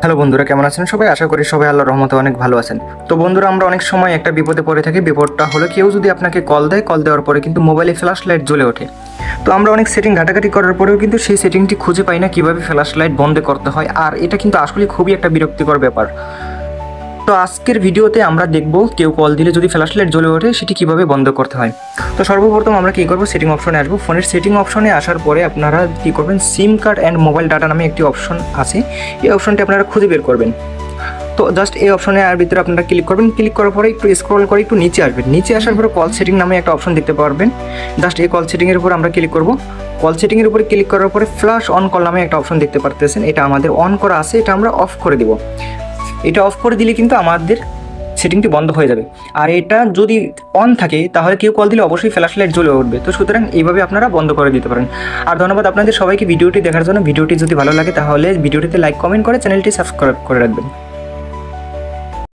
Hello বন্ধুরা, কেমন আছেন সবাই? আশা করি সবাই আল্লাহর রহমতে অনেক ভালো আছেন। তো বন্ধুরা, আমরা অনেক সময় একটা বিপদে পড়ে থাকি। বিপদটা হলো কেউ যদি আপনাকে কল দেয়, কল দেওয়ার পরে কিন্তু মোবাইলে ফ্ল্যাশ লাইট জ্বলে ওঠে। তো আমরা অনেক সেটিং ঘাটাঘাটি করার পরেও কিন্তু সেই সেটিংটি খুঁজে পাই না কীভাবে ফ্ল্যাশ লাইট বন্ধ করতে হয়, আর এটা কিন্তু আসলে খুবই একটা বিরক্তিকর ব্যাপার। তো আজকের ভিডিওতে আমরা দেখব কেউ কল দিলে যদি ফ্ল্যাশ লাইট জ্বলে ওঠে সেটি কীভাবে বন্ধ করতে হয়। তো সর্বপ্রথম আমরা কী করবো, সেটিং অপশনে আসবো। ফোনের সেটিং অপশনে আসার পরে আপনারা কী করবেন, সিম কার্ড অ্যান্ড মোবাইল ডাটা নামে একটি অপশন আছে, এই অপশনটি আপনারা খুঁজে বের করবেন। তো জাস্ট এই অপশনে আর ভিতরে আপনারা ক্লিক করবেন। ক্লিক করার পরে একটু স্ক্রল করে একটু নিচে আসবেন। নিচে আসার পরে কল সেটিং নামে একটা অপশন দেখতে পারবেন। জাস্ট এই কল সেটিংয়ের উপর আমরা ক্লিক করব। কল সেটিংয়ের উপরে ক্লিক করার পরে ফ্ল্যাশ অন কল নামে একটা অপশন দেখতে পারতেছেন, এটা আমাদের অন করা আছে, এটা আমরা অফ করে দিব। এটা অফ করে দিলে কিন্তু আমাদের সেটিংটি বন্ধ হয়ে যাবে। আর এটা যদি অন থাকে তাহলে কেউ কল দিলে অবশ্যই ফ্ল্যাশ লাইট জ্বলে উঠবে। তো সুতরাং এইভাবে আপনারা বন্ধ করে দিতে পারেন। আর ধন্যবাদ আপনাদের সবাইকে ভিডিওটি দেখার জন্য। ভিডিওটি যদি ভালো লাগে তাহলে ভিডিওটিতে লাইক কমেন্ট করে চ্যানেলটি সাবস্ক্রাইব করে রাখবেন।